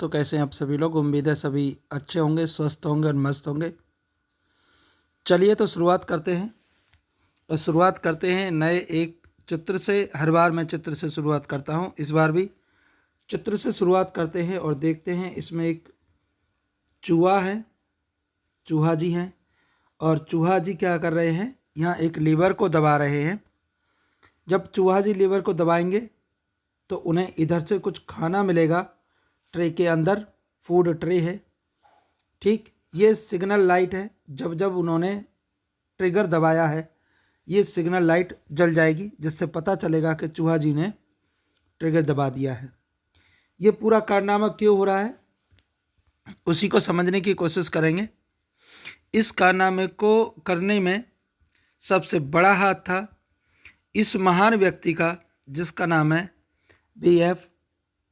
दोस्तों, कैसे हैं आप सभी लोग। उम्मीद है सभी अच्छे होंगे, स्वस्थ होंगे और मस्त होंगे। चलिए तो शुरुआत करते हैं। और शुरुआत करते हैं नए एक चित्र से। हर बार मैं चित्र से शुरुआत करता हूं, इस बार भी चित्र से शुरुआत करते हैं और देखते हैं। इसमें एक चूहा है, चूहा जी हैं। और चूहा जी क्या कर रहे हैं, यहाँ एक लीवर को दबा रहे हैं। जब चूहा जी लीवर को दबाएंगे तो उन्हें इधर से कुछ खाना मिलेगा। ट्रे के अंदर फूड ट्रे है, ठीक। ये सिग्नल लाइट है। जब जब उन्होंने ट्रिगर दबाया है, ये सिग्नल लाइट जल जाएगी, जिससे पता चलेगा कि चूहा जी ने ट्रिगर दबा दिया है। ये पूरा कारनामा क्यों हो रहा है, उसी को समझने की कोशिश करेंगे। इस कारनामे को करने में सबसे बड़ा हाथ था इस महान व्यक्ति का, जिसका नाम है B.F.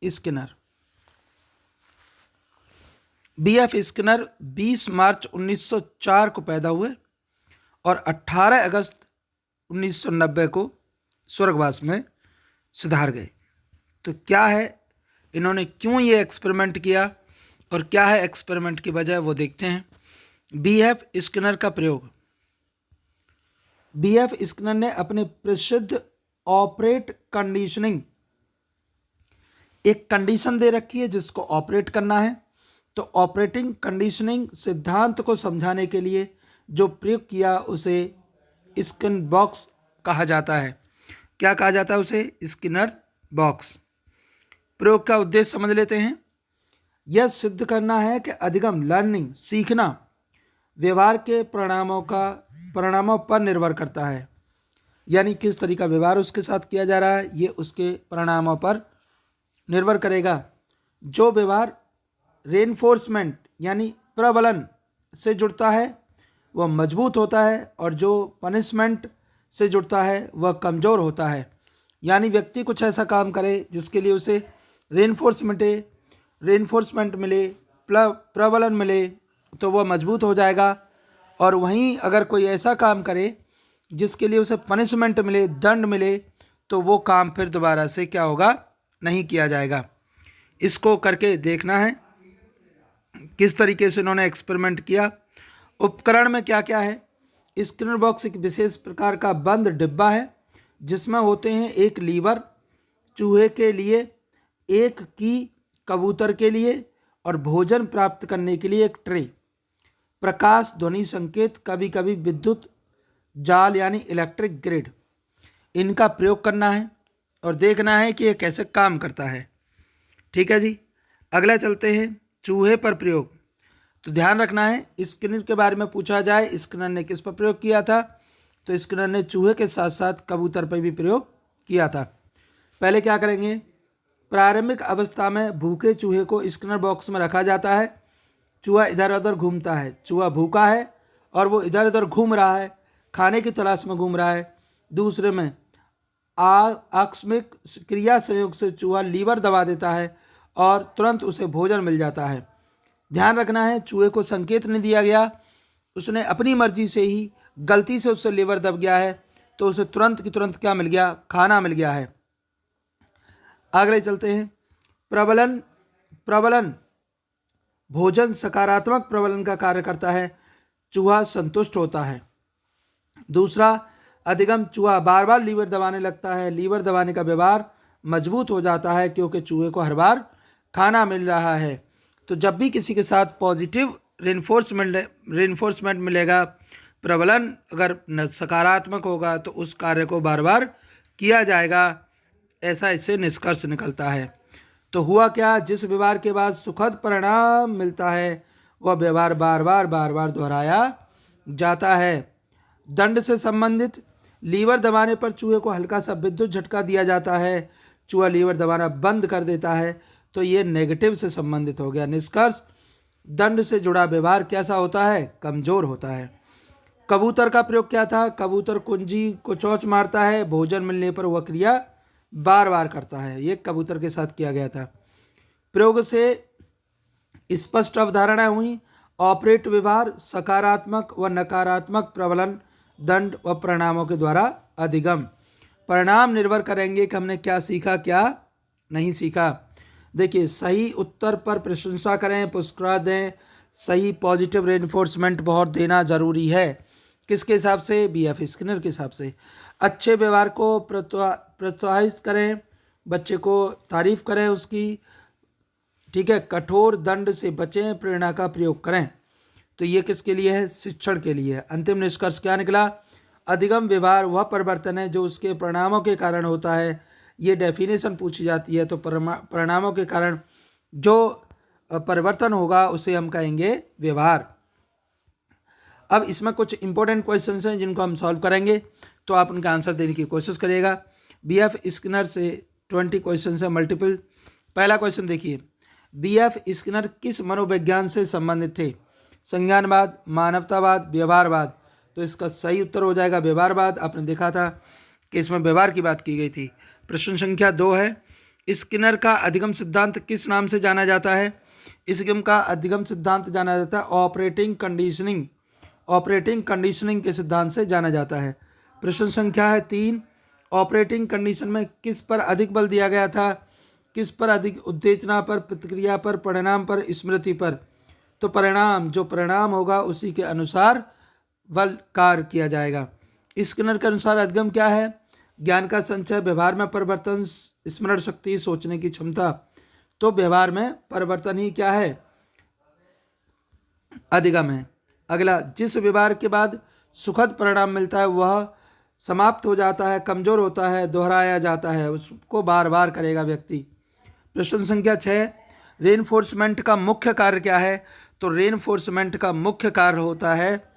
स्किनर। B.F. स्किनर 20 मार्च 1904 को पैदा हुए और 18 अगस्त 1990 को स्वर्गवास में सिधार गए। तो क्या है, इन्होंने क्यों ये एक्सपेरिमेंट किया और क्या है एक्सपेरिमेंट की वजह, वो देखते हैं। B.F. स्किनर का प्रयोग। B.F. स्किनर ने अपने प्रसिद्ध ऑपरेट कंडीशनिंग, एक कंडीशन दे रखी है जिसको ऑपरेट करना है। तो ऑपरेटिंग कंडीशनिंग सिद्धांत को समझाने के लिए जो प्रयोग किया उसे स्किनर बॉक्स कहा जाता है। क्या कहा जाता है उसे? Skinner box. प्रयोग का उद्देश्य समझ लेते हैं। यह सिद्ध करना है कि अधिगम, लर्निंग, सीखना व्यवहार के परिणामों पर निर्भर करता है। यानी किस तरह का व्यवहार उसके साथ किया जा रहा है, ये उसके परिणामों पर निर्भर करेगा। जो व्यवहार रेनफोर्समेंट यानी प्रबलन से जुड़ता है वह मजबूत होता है, और जो पनिशमेंट से जुड़ता है वह कमज़ोर होता है। यानी व्यक्ति कुछ ऐसा काम करे जिसके लिए उसे रेनफोर्समेंट मिले, प्रबलन मिले, तो वह मजबूत हो जाएगा। और वहीं अगर कोई ऐसा काम करे जिसके लिए उसे पनिशमेंट मिले, दंड मिले, तो वो काम फिर दोबारा से क्या होगा, नहीं किया जाएगा। इसको करके देखना है किस तरीके से इन्होंने एक्सपेरिमेंट किया। उपकरण में क्या क्या है। स्किनर बॉक्स एक विशेष प्रकार का बंद डिब्बा है जिसमें होते हैं एक लीवर चूहे के लिए, एक की कबूतर के लिए, और भोजन प्राप्त करने के लिए एक ट्रे। प्रकाश, ध्वनि संकेत, कभी कभी विद्युत जाल यानी इलेक्ट्रिक ग्रिड, इनका प्रयोग करना है और देखना है कि ये कैसे काम करता है। ठीक है जी। अगला चलते हैं, चूहे पर प्रयोग। तो ध्यान रखना है, स्किनर के बारे में पूछा जाए स्किनर ने किस पर प्रयोग किया था, तो स्किनर ने चूहे के साथ साथ कबूतर पर भी प्रयोग किया था। पहले क्या करेंगे, प्रारंभिक अवस्था में भूखे चूहे को स्किनर बॉक्स में रखा जाता है। चूहा इधर उधर घूमता है। चूहा भूखा है और वो इधर उधर घूम रहा है, खाने की तलाश में घूम रहा है। दूसरे में आकस्मिक क्रिया संयोग से चूहा लीवर दबा देता है और तुरंत उसे भोजन मिल जाता है। ध्यान रखना है, चूहे को संकेत नहीं दिया गया, उसने अपनी मर्जी से ही, गलती से उससे लीवर दब गया है तो उसे तुरंत की तुरंत क्या मिल गया, खाना मिल गया है। आगे चलते हैं, प्रबलन भोजन सकारात्मक प्रबलन का कार्य करता है, चूहा संतुष्ट होता है। दूसरा, अधिगम, चूहा बार बार लीवर दबाने लगता है। लीवर दबाने का व्यवहार मजबूत हो जाता है क्योंकि चूहे को हर बार खाना मिल रहा है। तो जब भी किसी के साथ पॉजिटिव रेनफोर्समेंट मिलेगा, प्रबलन अगर सकारात्मक होगा तो उस कार्य को बार बार किया जाएगा, ऐसा इससे निष्कर्ष निकलता है। तो हुआ क्या, जिस व्यवहार के बाद सुखद परिणाम मिलता है वह व्यवहार बार बार दोहराया जाता है। दंड से संबंधित, लीवर दबाने पर चूहे को हल्का सा विद्युत झटका दिया जाता है, चूहा लीवर दबाना बंद कर देता है, तो ये नेगेटिव से संबंधित हो गया। निष्कर्ष, दंड से जुड़ा व्यवहार कैसा होता है, कमजोर होता है। कबूतर का प्रयोग क्या था, कबूतर कुंजी को चोंच मारता है, भोजन मिलने पर वह क्रिया बार बार करता है। ये कबूतर के साथ किया गया था। प्रयोग से स्पष्ट अवधारणा हुई। ऑपरेट व्यवहार, सकारात्मक व नकारात्मक प्रबलन, दंड व परिणामों के द्वारा अधिगम। परिणाम निर्भर करेंगे कि हमने क्या सीखा, क्या नहीं सीखा। देखिए, सही उत्तर पर प्रशंसा करें, पुरस्कार दें, सही पॉजिटिव रेनफोर्समेंट बहुत देना जरूरी है। किसके हिसाब से? BF स्किनर के हिसाब से। अच्छे व्यवहार को प्रोत्साहित करें, बच्चे को तारीफ करें उसकी, ठीक है। कठोर दंड से बचें, प्रेरणा का प्रयोग करें। तो ये किसके लिए है? शिक्षण के लिए है। अंतिम निष्कर्ष क्या निकला? अधिगम व्यवहार वह परिवर्तन है जो उसके परिणामों के कारण होता है। ये डेफिनेशन पूछी जाती है, तो परिणामों के कारण जो परिवर्तन होगा उसे हम कहेंगे व्यवहार। अब इसमें कुछ इंपॉर्टेंट क्वेश्चंस हैं जिनको हम सॉल्व करेंगे, तो आप उनका आंसर देने की कोशिश करिएगा। BF स्किनर से 20 क्वेश्चन है मल्टीपल। पहला क्वेश्चन देखिए, BF स्किनर किस मनोविज्ञान से संबंधित थे? संज्ञानवाद, मानवतावाद, व्यवहारवाद। तो इसका सही उत्तर हो जाएगा व्यवहारवाद। आपने देखा था कि इसमें व्यवहार की बात की गई थी। प्रश्न संख्या 2 है, स्किनर का अधिगम सिद्धांत किस नाम से जाना जाता है? स्किनर का अधिगम सिद्धांत जाना जाता है ऑपरेटिंग कंडीशनिंग। ऑपरेटिंग कंडीशनिंग के सिद्धांत से जाना जाता है। प्रश्न संख्या है 3, ऑपरेटिंग कंडीशन में किस पर अधिक बल दिया गया था? किस पर अधिक? उत्तेजना पर, प्रतिक्रिया पर, परिणाम पर, स्मृति पर। तो परिणाम, जो परिणाम होगा उसी के अनुसार बल कार्य किया जाएगा। स्किनर के अनुसार अधिगम क्या है? ज्ञान का संचय, व्यवहार में परिवर्तन, स्मरण शक्ति, सोचने की क्षमता। तो व्यवहार में परिवर्तन ही क्या है? अधिगम है। अगला, जिस व्यवहार के बाद सुखद परिणाम मिलता है वह समाप्त हो जाता है, कमजोर होता है, दोहराया जाता है, उसको बार बार करेगा व्यक्ति। प्रश्न संख्या 6, रेनफोर्समेंट का मुख्य कार्य क्या है? तो रेनफोर्समेंट का मुख्य कार्य होता है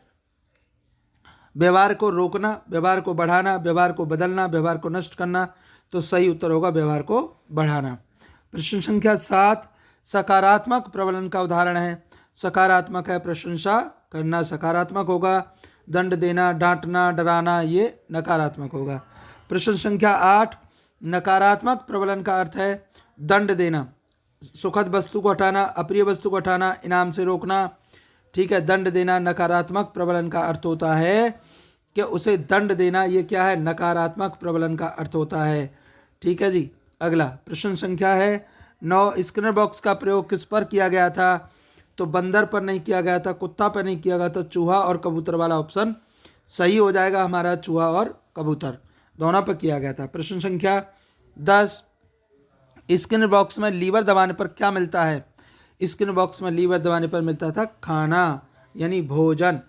व्यवहार को रोकना, व्यवहार को बढ़ाना, व्यवहार को बदलना, व्यवहार को नष्ट करना। तो सही उत्तर होगा व्यवहार को बढ़ाना। प्रश्न संख्या 7, सकारात्मक प्रबलन का उदाहरण है। सकारात्मक है, प्रशंसा करना सकारात्मक होगा, दंड देना, डांटना, डराना ये नकारात्मक होगा। प्रश्न संख्या 8, नकारात्मक प्रबलन का अर्थ है दंड देना, सुखद वस्तु को हटाना, अप्रिय वस्तु को हटाना, इनाम से रोकना, ठीक है। दंड देना नकारात्मक प्रबलन का अर्थ होता है कि उसे दंड देना, ये क्या है? नकारात्मक प्रबलन का अर्थ होता है, ठीक है जी। अगला प्रश्न संख्या है 9, स्किनर बॉक्स का प्रयोग किस पर किया गया था? तो बंदर पर नहीं किया गया था, कुत्ता पर नहीं किया गया था, चूहा और कबूतर वाला ऑप्शन सही हो जाएगा हमारा। चूहा और कबूतर दोनों पर किया गया था। प्रश्न संख्या 10, स्किनर बॉक्स में लीवर दबाने पर क्या मिलता है? स्किनर बॉक्स में लीवर दबाने पर मिलता था खाना, यानी भोजन।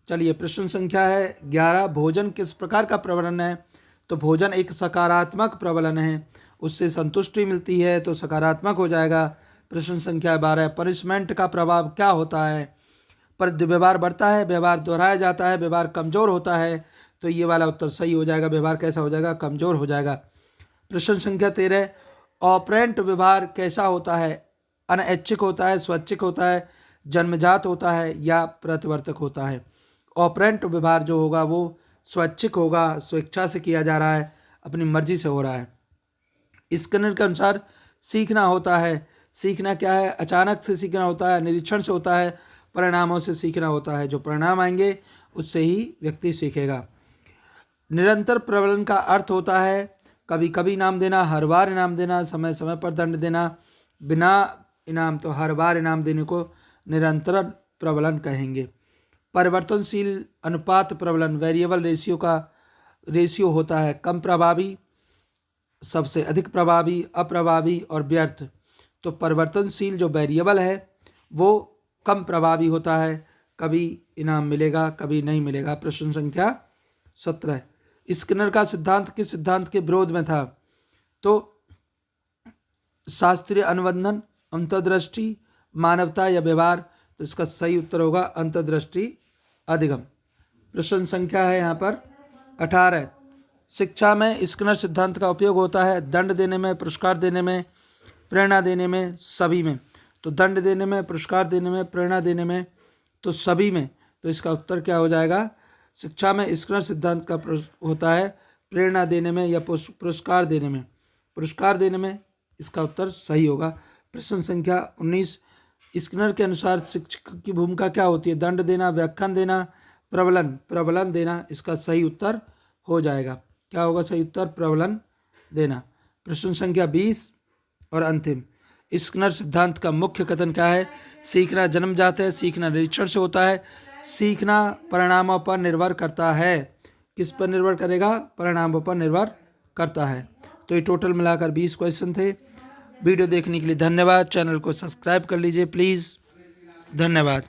चलिए, प्रश्न संख्या है 11, भोजन किस प्रकार का प्रबलन है? तो भोजन एक सकारात्मक प्रबलन है, उससे संतुष्टि मिलती है, तो सकारात्मक हो जाएगा। प्रश्न संख्या 12, पनिशमेंट का प्रभाव क्या होता है? पर व्यवहार बढ़ता है, व्यवहार दोहराया जाता है, व्यवहार कमजोर होता है। तो ये वाला उत्तर सही हो जाएगा। व्यवहार कैसा हो जाएगा? कमजोर हो जाएगा। प्रश्न संख्या 13, ऑपरेंट व्यवहार कैसा होता है? अनैच्छिक होता है, स्वैच्छिक होता है, जन्मजात होता है या प्रतिवर्तक होता है? ऑपरेंट व्यवहार जो होगा वो स्वैच्छिक होगा, स्वेच्छा से किया जा रहा है, अपनी मर्जी से हो रहा है। स्किनर के अनुसार सीखना होता है, सीखना क्या है? अचानक से सीखना होता है, निरीक्षण से होता है, परिणामों से सीखना होता है। जो परिणाम आएंगे उससे ही व्यक्ति सीखेगा। निरंतर प्रबलन का अर्थ होता है कभी कभी इनाम देना, हर बार इनाम देना, समय समय पर दंड देना, बिना इनाम। तो हर बार इनाम देने को निरंतर प्रबलन कहेंगे। परिवर्तनशील अनुपात प्रबलन, वेरिएबल रेशियो होता है कम प्रभावी, सबसे अधिक प्रभावी, अप्रभावी और व्यर्थ। तो परिवर्तनशील जो वेरिएबल है वो कम प्रभावी होता है, कभी इनाम मिलेगा कभी नहीं मिलेगा। प्रश्न संख्या 17, स्किनर का सिद्धांत किस सिद्धांत के विरोध में था? तो शास्त्रीय अनुबंधन, अंतर्दृष्टि, मानवता या व्यवहार। तो इसका सही उत्तर होगा अंतर्दृष्टि अधिगम। प्रश्न संख्या है यहाँ पर 18, शिक्षा में स्किनर सिद्धांत का उपयोग होता है दंड देने में, पुरस्कार देने में, प्रेरणा देने में, सभी में। तो दंड देने में, पुरस्कार देने में, प्रेरणा देने में, तो सभी में। तो इसका उत्तर क्या हो जाएगा? शिक्षा में स्किनर सिद्धांत का होता है प्रेरणा देने में या पुरस्कार देने में। पुरस्कार देने में इसका उत्तर सही होगा। प्रश्न संख्या 19, स्किनर के अनुसार शिक्षक की भूमिका क्या होती है? दंड देना, व्याख्यान देना, प्रबलन देना। इसका सही उत्तर हो जाएगा, क्या होगा सही उत्तर? प्रबलन देना। प्रश्न संख्या 20 और अंतिम, स्किनर सिद्धांत का मुख्य कथन क्या है? सीखना जन्मजात है, सीखना निरीक्षण से होता है, सीखना परिणामों पर निर्भर करता है। किस पर निर्भर करेगा? परिणामों पर निर्भर करता है। तो ये टोटल मिलाकर 20 क्वेश्चन थे। वीडियो देखने के लिए धन्यवाद। चैनल को सब्सक्राइब कर लीजिए प्लीज़। धन्यवाद।